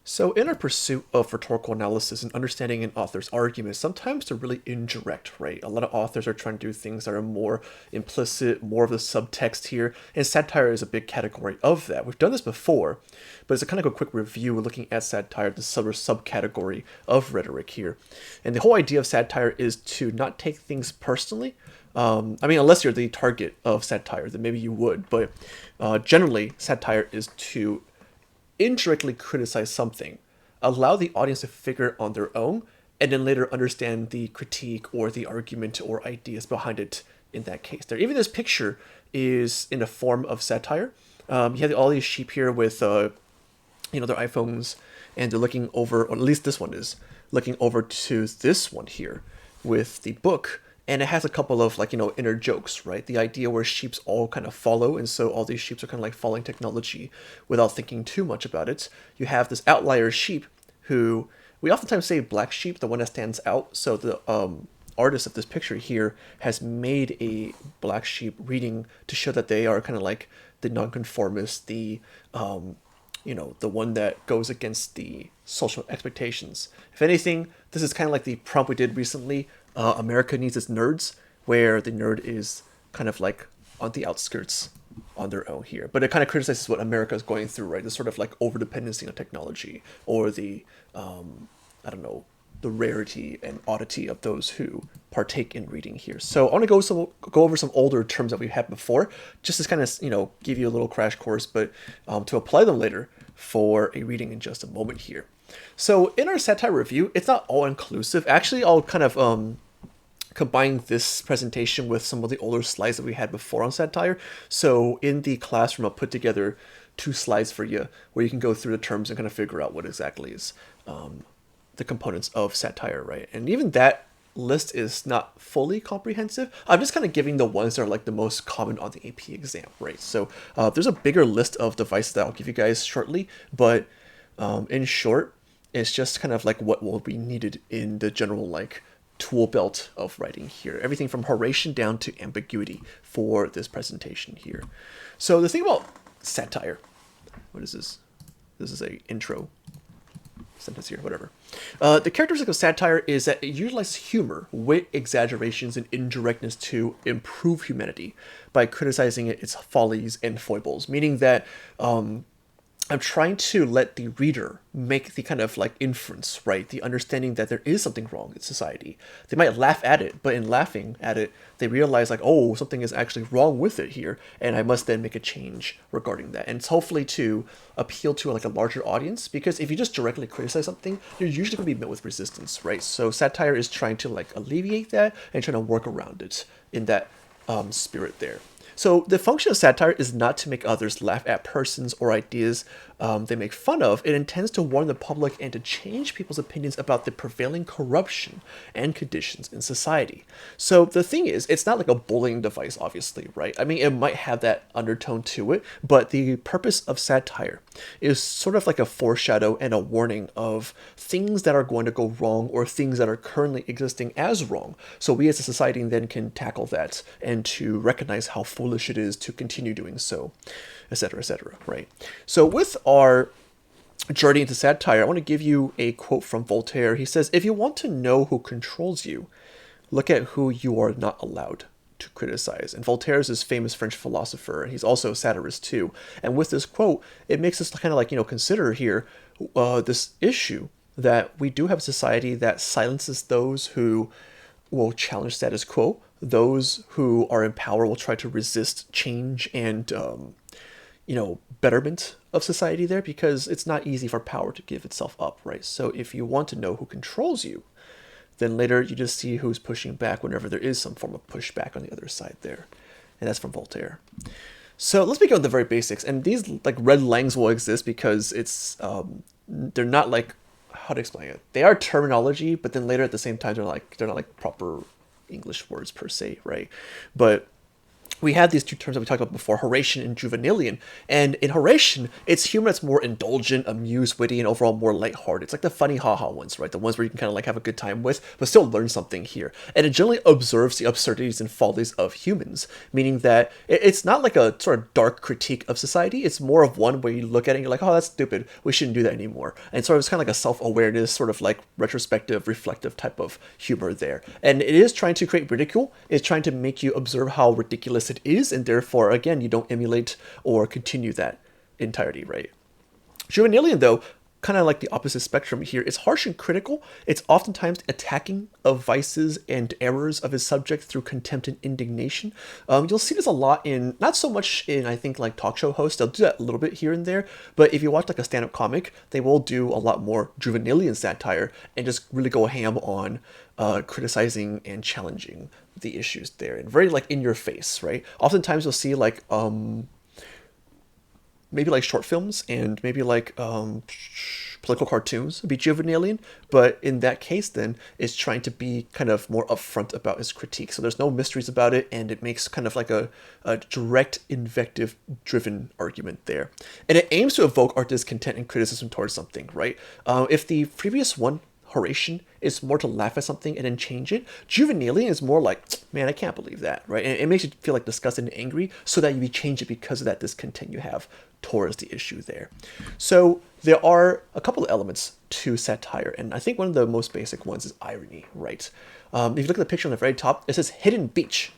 So, in our pursuit of rhetorical analysis and understanding an author's argument, sometimes they're really indirect, right? A lot of authors are trying to do things that are more implicit, more of the subtext here, and satire is a big category of that. We've done this before, but it's a kind of a quick review. We're looking at satire, the subcategory of rhetoric here. And the whole idea of satire is to not take things personally. I mean, unless you're the target of satire, then maybe you would, but generally, satire is to indirectly criticize something, allow the audience to figure it on their own, and then later understand the critique or the argument or ideas behind it in that case. There, even this picture is in the form of satire. You have all these sheep here with, their iPhones, and they're looking over, or at least this one is looking over to this one here with the book, and it has a couple of inner jokes, right? The idea where sheeps all kind of follow, and so all these sheeps are kind of like following technology without thinking too much about it. You have this outlier sheep who we oftentimes say black sheep, the one that stands out. So the artist of this picture here has made a black sheep reading to show that they are kind of like the nonconformist, the one that goes against the social expectations. If anything, this is kind of like the prompt we did recently, America Needs Its Nerds, where the nerd is kind of like on the outskirts on their own here. But it kind of criticizes what America is going through, right? This sort of like overdependency on technology, or the, I don't know, the rarity and oddity of those who partake in reading here. So I want to go over some older terms that we've had before, just to kind of give you a little crash course, but to apply them later for a reading in just a moment here. So in our satire review, it's not all inclusive. Actually, I'll kind of combine this presentation with some of the older slides that we had before on satire. So in the classroom, I'll put together 2 slides for you where you can go through the terms and kind of figure out what exactly is the components of satire, right? And even that list is not fully comprehensive. I'm just kind of giving the ones that are like the most common on the AP exam, right? So there's a bigger list of devices that I'll give you guys shortly, but in short, it's just kind of like what will be needed in the general like tool belt of writing here. Everything from Horatian down to ambiguity for this presentation here. So the thing about satire, what is this? This is a intro sentence here, whatever. The characteristic of satire is that it utilizes humor, wit, exaggerations, and indirectness to improve humanity by criticizing its follies and foibles, meaning that I'm trying to let the reader make the kind of like inference, right? The understanding that there is something wrong in society. They might laugh at it, but in laughing at it, they realize like, oh, something is actually wrong with it here, and I must then make a change regarding that. And it's hopefully to appeal to like a larger audience, because if you just directly criticize something, you're usually going to be met with resistance, right? So satire is trying to like alleviate that and trying to work around it in that spirit there. So the function of satire is not to make others laugh at persons or ideas they make fun of. It intends to warn the public and to change people's opinions about the prevailing corruption and conditions in society. So the thing is, it's not like a bullying device, obviously, right? I mean, it might have that undertone to it, but the purpose of satire is sort of like a foreshadow and a warning of things that are going to go wrong or things that are currently existing as wrong. So we as a society then can tackle that and to recognize how foolish it is to continue doing so, etc., right? So with our journey into satire, I want to give you a quote from Voltaire. He says, "If you want to know who controls you, look at who you are not allowed to criticize." And Voltaire is this famous French philosopher, and he's also a satirist too. And with this quote, it makes us kind of like, consider here this issue that we do have a society that silences those who will challenge status quo. Those who are in power will try to resist change and betterment of society there, because it's not easy for power to give itself up, right? So if you want to know who controls you, then later you just see who's pushing back whenever there is some form of pushback on the other side there. And that's from Voltaire. So let's begin with the very basics. And these like red lines will exist because it's they're not like, how to explain it? They are terminology, but then later at the same time they're not like proper English words per se, right? But we had these two terms that we talked about before, Horatian and Juvenalian. And in Horatian, it's humor that's more indulgent, amused, witty, and overall more lighthearted. It's like the funny haha ones, right? The ones where you can kind of like have a good time with, but still learn something here. And it generally observes the absurdities and follies of humans, meaning that it's not like a sort of dark critique of society. It's more of one where you look at it and you're like, oh, that's stupid. We shouldn't do that anymore. And sort of it's kind of like a self-awareness, sort of like retrospective, reflective type of humor there. And it is trying to create ridicule. It's trying to make you observe how ridiculous it is, and therefore, again, you don't emulate or continue that entirety, right? Juvenalian, though, kind of like the opposite spectrum here, is harsh and critical. It's oftentimes attacking of vices and errors of his subject through contempt and indignation. You'll see this a lot in, not so much in, I think, like talk show hosts. They'll do that a little bit here and there, but if you watch like a stand-up comic, they will do a lot more Juvenalian satire and just really go ham on criticizing and challenging the issues there, and very like in your face, right? Oftentimes you'll see like maybe like short films and maybe like political cartoons be Juvenalian, but in that case then it's trying to be kind of more upfront about his critique, so there's no mysteries about it, and it makes kind of like a direct invective driven argument there, and it aims to evoke our discontent and criticism towards something, right? If the previous one, Horatian, is more to laugh at something and then change it, Juvenalian is more like, man, I can't believe that, right? And it makes you feel like disgusted and angry, so that you change it because of that discontent you have towards the issue there. So there are a couple of elements to satire, and I think one of the most basic ones is irony, right? If you look at the picture on the very top, it says hidden beach.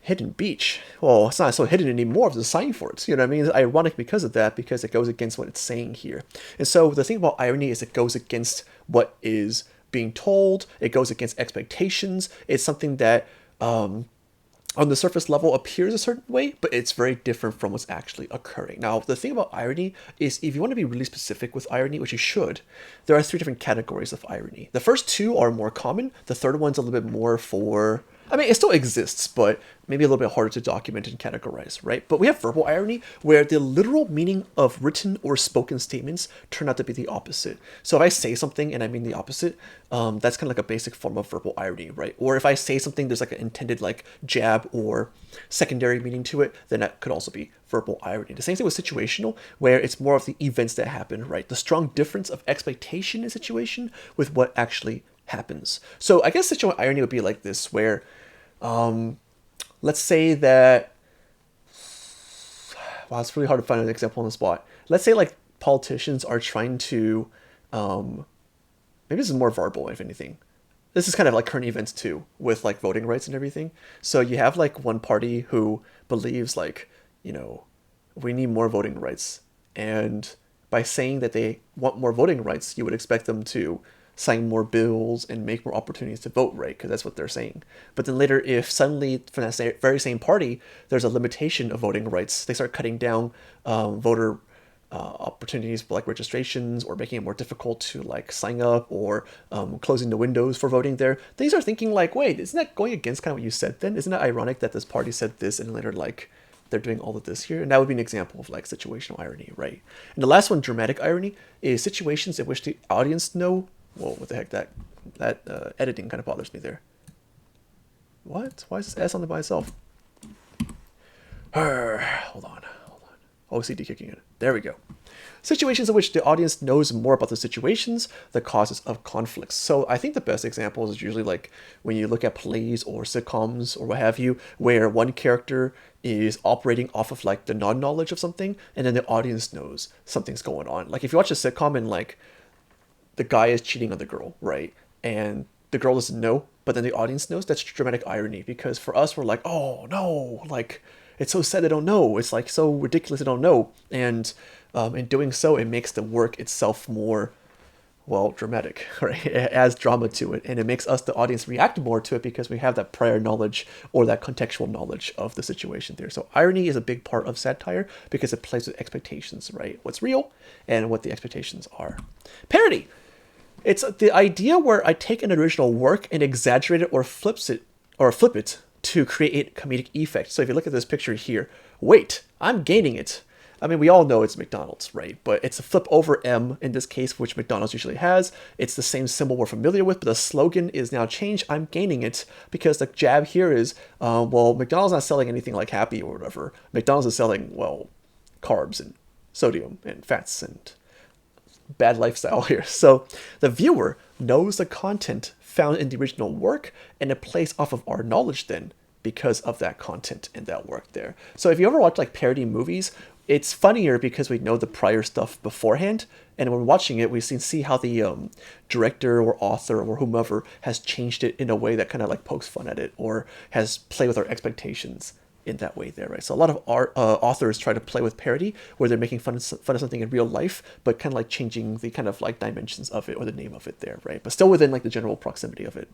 Hidden beach. Well, it's not so hidden anymore. There's a sign for it. You know what I mean? It's ironic because of that, because it goes against what it's saying here. And so the thing about irony is it goes against what is being told. It goes against expectations. It's something that on the surface level appears a certain way, but it's very different from what's actually occurring. Now, the thing about irony is if you want to be really specific with irony, which you should, there are 3 different categories of irony. The first 2 are more common. The third one's a little bit more for, I mean, it still exists, but maybe a little bit harder to document and categorize, right? But we have verbal irony, where the literal meaning of written or spoken statements turn out to be the opposite. So if I say something and I mean the opposite, that's kind of like a basic form of verbal irony, right? Or if I say something, there's like an intended like jab or secondary meaning to it, then that could also be verbal irony. The same thing with situational, where it's more of the events that happen, right? The strong difference of expectation in situation with what actually happens. So I guess situational irony would be like this, where let's say that, wow, it's really hard to find an example on the spot. Let's say like politicians are trying to, maybe this is more verbal, if anything. This is kind of like current events too, with like voting rights and everything. So you have like one party who believes like, you know, we need more voting rights. And by saying that they want more voting rights, you would expect them to sign more bills and make more opportunities to vote, right? Because that's what they're saying. But then later, if suddenly from that very same party, there's a limitation of voting rights, they start cutting down voter opportunities like registrations, or making it more difficult to like sign up, or closing the windows for voting there. These are thinking like, wait, isn't that going against kind of what you said then? Isn't it ironic that this party said this and later like they're doing all of this here? And that would be an example of like situational irony, right? And the last one, dramatic irony, is situations in which the audience know, whoa, what the heck, that editing kind of bothers me there. What? Why is this S on it by itself? Hold on. OCD kicking in. There we go. Situations in which the audience knows more about the situations, the causes of conflicts. So I think the best example is usually like when you look at plays or sitcoms or what have you, where one character is operating off of like the non-knowledge of something, and then the audience knows something's going on. Like if you watch a sitcom and like the guy is cheating on the girl, right? And the girl doesn't know, but then the audience knows, that's dramatic irony, because for us, we're like, oh no, like it's so sad they don't know. It's like so ridiculous they don't know. And in doing so, it makes the work itself more, well, dramatic, right? It adds drama to it, and it makes us, the audience, react more to it because we have that prior knowledge or that contextual knowledge of the situation there. So irony is a big part of satire because it plays with expectations, right? What's real and what the expectations are. Parody. It's the idea where I take an original work and exaggerate it or flip it to create a comedic effect. So if you look at this picture here, wait, I'm gaining it. I mean, we all know it's McDonald's, right? But it's a flip over M in this case, which McDonald's usually has. It's the same symbol we're familiar with, but the slogan is now changed. I'm gaining it because the jab here is, well, McDonald's not selling anything like Happy or whatever. McDonald's is selling, well, carbs and sodium and fats and bad lifestyle here. So the viewer knows the content found in the original work, and it plays off of our knowledge then because of that content and that work there. So if you ever watch like parody movies, it's funnier because we know the prior stuff beforehand, and when we're watching it, we see how the director or author or whomever has changed it in a way that kind of like pokes fun at it or has played with our expectations in that way there, right? So a lot of art authors try to play with parody where they're making fun of something in real life, but kind of like changing the kind of like dimensions of it or the name of it there, right? But still within like the general proximity of it.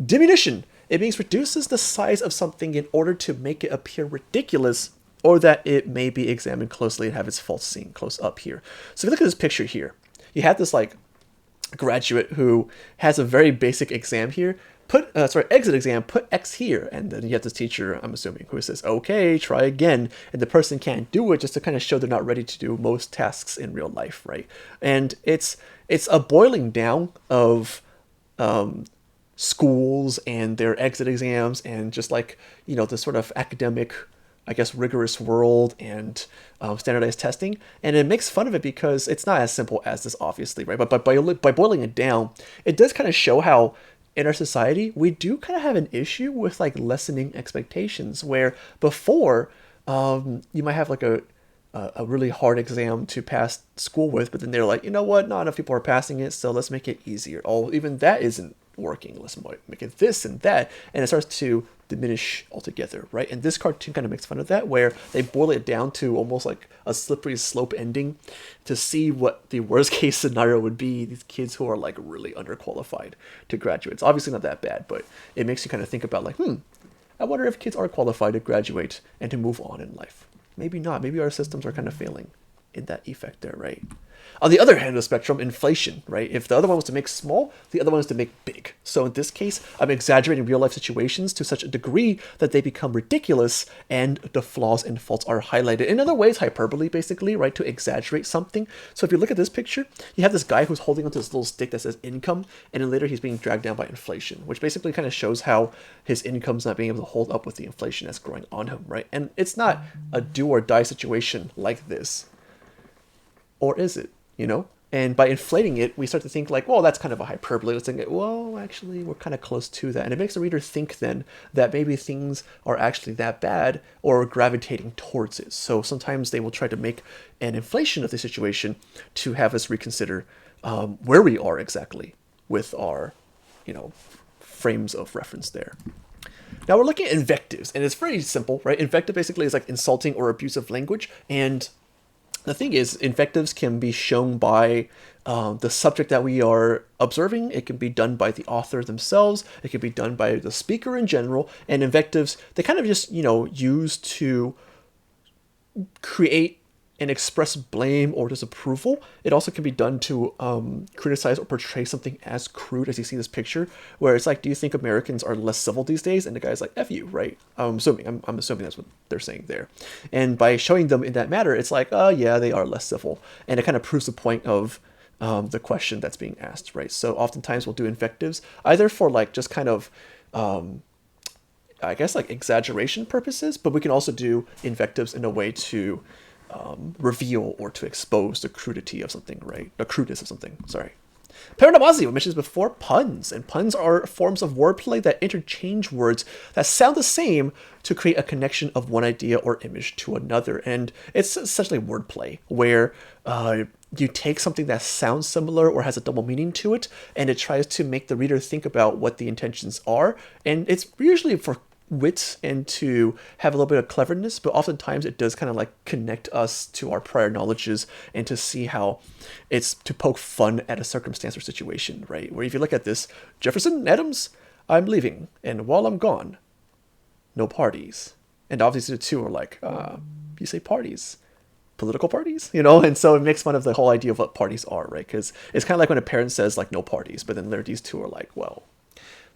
Diminution. It means reduces the size of something in order to make it appear ridiculous, or that it may be examined closely and have its faults seen close up here. So if you look at this picture here, you have this like graduate who has a very basic exam here. Exit exam, put X here. And then you have this teacher, I'm assuming, who says, okay, try again. And the person can't do it just to kind of show they're not ready to do most tasks in real life, right? And it's a boiling down of schools and their exit exams and just like, you know, the sort of academic, I guess, rigorous world and standardized testing. And it makes fun of it because it's not as simple as this, obviously, right? But by boiling it down, it does kind of show how in our society, we do kind of have an issue with like lessening expectations where before you might have like a really hard exam to pass school with, but then they're like, you know what, not enough people are passing it, so let's make it easier. Oh, even that isn't working. Let's make it this and that. And it starts to diminish altogether, right? And this cartoon kind of makes fun of that, where they boil it down to almost like a slippery slope ending to see what the worst case scenario would be. These kids who are like really underqualified to graduate. It's obviously not that bad, but it makes you kind of think about like, I wonder if kids are qualified to graduate and to move on in life. Maybe not. Maybe our systems are kind of failing in that effect there, right? On the other hand of the spectrum, inflation, right? If the other one was to make small, the other one is to make big. So in this case, I'm exaggerating real life situations to such a degree that they become ridiculous and the flaws and faults are highlighted. In other ways, hyperbole, basically, right? To exaggerate something. So if you look at this picture, you have this guy who's holding onto this little stick that says income, and then later he's being dragged down by inflation, which basically kind of shows how his income's not being able to hold up with the inflation that's growing on him, right? And it's not a do or die situation like this. Or is it? You know? And by inflating it, we start to think like, well, that's kind of a hyperbole. Let's think, well, actually, we're kind of close to that. And it makes the reader think then that maybe things are actually that bad or gravitating towards it. So sometimes they will try to make an inflation of the situation to have us reconsider where we are exactly with our, frames of reference there. Now we're looking at invectives, and it's very simple, right? Invective basically is like insulting or abusive language, and the thing is, invectives can be shown by the subject that we are observing. It can be done by the author themselves. It can be done by the speaker in general. And invectives, they kind of just, use to create and express blame or disapproval. It also can be done to criticize or portray something as crude, as you see in this picture, where it's like, do you think Americans are less civil these days? And the guy's like, F you, right? I'm assuming that's what they're saying there. And by showing them in that manner, it's like, oh yeah, they are less civil. And it kind of proves the point of the question that's being asked, right? So oftentimes we'll do invectives, either for like just kind of, I guess like exaggeration purposes, but we can also do invectives in a way to reveal or to expose the crudity of something, right? The crudeness of something, sorry. Parody, we mentioned before, puns. And puns are forms of wordplay that interchange words that sound the same to create a connection of one idea or image to another. And it's essentially wordplay, where you take something that sounds similar or has a double meaning to it, and it tries to make the reader think about what the intentions are. And it's usually for wit and to have a little bit of cleverness, but oftentimes it does kind of like connect us to our prior knowledges and to see how it's to poke fun at a circumstance or situation, right? Where if you look at this, Jefferson, Adams, I'm leaving, and while I'm gone, no parties. And obviously the two are like, you say parties, political parties, and so it makes fun of the whole idea of what parties are, right? Because it's kind of like when a parent says like no parties, but then these two are like, well,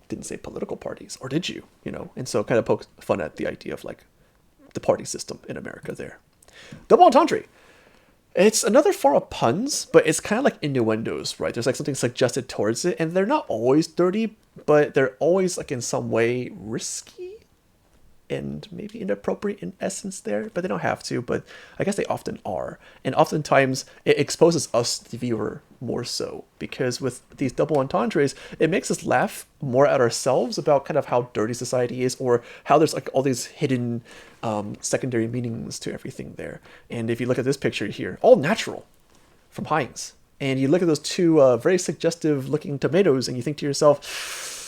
didn't say political parties, or did you? And so it kind of pokes fun at the idea of like the party system in America there. Double entendre. It's another form of puns, but it's kind of like innuendos, right? There's like something suggested towards it, and they're not always dirty, but they're always like in some way risky and maybe inappropriate in essence there, but they don't have to, but I guess they often are. And oftentimes it exposes us, the viewer, more so, because with these double entendres, it makes us laugh more at ourselves about kind of how dirty society is, or how there's like all these hidden secondary meanings to everything there. And if you look at this picture here, all natural from Heinz, and you look at those two very suggestive looking tomatoes and you think to yourself,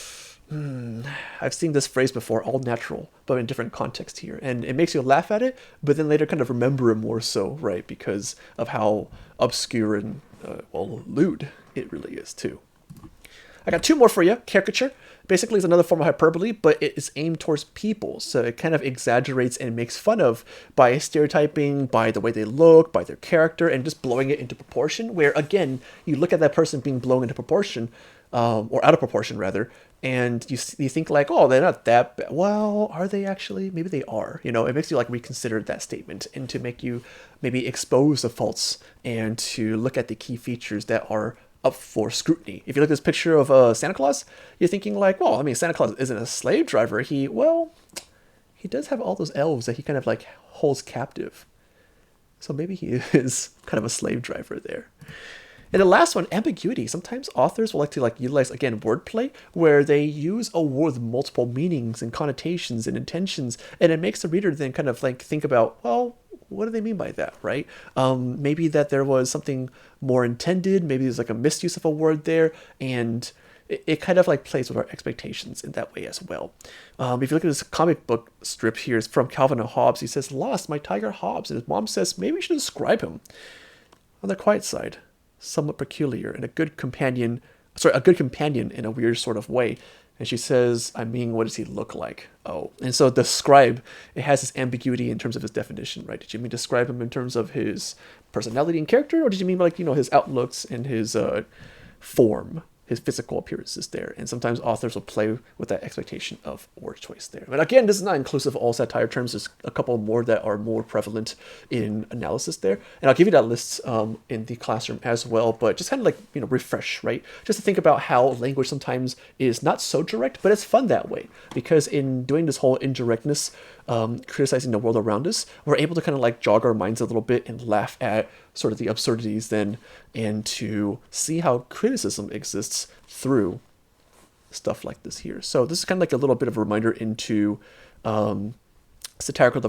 I've seen this phrase before, all natural, but in different context here. And it makes you laugh at it, but then later kind of remember it more so, right? Because of how obscure and, well, lewd it really is too. I got two more for you. Caricature. Basically, it's another form of hyperbole, but it is aimed towards people. So it kind of exaggerates and makes fun of by stereotyping, by the way they look, by their character, and just blowing it into proportion. Where, again, you look at that person being blown into proportion, or out of proportion, rather, and you think like, oh, they're not that bad. Well, are they actually? Maybe they are. You know, it makes you like reconsider that statement and to make you maybe expose the faults and to look at the key features that are up for scrutiny. If you look at this picture of Santa Claus, you're thinking like, well, I mean, Santa Claus isn't a slave driver. He does have all those elves that he kind of like holds captive. So maybe he is kind of a slave driver there. And the last one, ambiguity. Sometimes authors will like to utilize, again, wordplay, where they use a word with multiple meanings and connotations and intentions, and it makes the reader then kind of like think about, well, what do they mean by that, right? Maybe that there was something more intended, maybe there's like a misuse of a word there, and it kind of like plays with our expectations in that way as well. If you look at this comic book strip here, it's from Calvin and Hobbes. He says, "Lost, my tiger Hobbes," and his mom says, maybe we should describe him. On the quiet side, somewhat peculiar, and a good companion in a weird sort of way. And she says, I mean, what does he look like? Oh, and so describe, it has this ambiguity in terms of his definition, right? Did you mean describe him in terms of his personality and character, or did you mean like, his outlooks and his form, his physical appearances there? And sometimes authors will play with that expectation of word choice there. But again, this is not inclusive of all satire terms. There's a couple more that are more prevalent in analysis there. And I'll give you that list in the classroom as well, but just kind of like, refresh, right? Just to think about how language sometimes is not so direct, but it's fun that way. Because in doing this whole indirectness, criticizing the world around us, we're able to kind of like jog our minds a little bit and laugh at sort of the absurdities then, and to see how criticism exists through stuff like this here. So this is kind of like a little bit of a reminder into satirical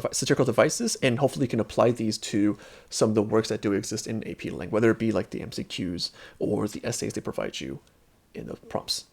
devices, and hopefully you can apply these to some of the works that do exist in AP Lang, whether it be like the MCQs or the essays they provide you in the prompts.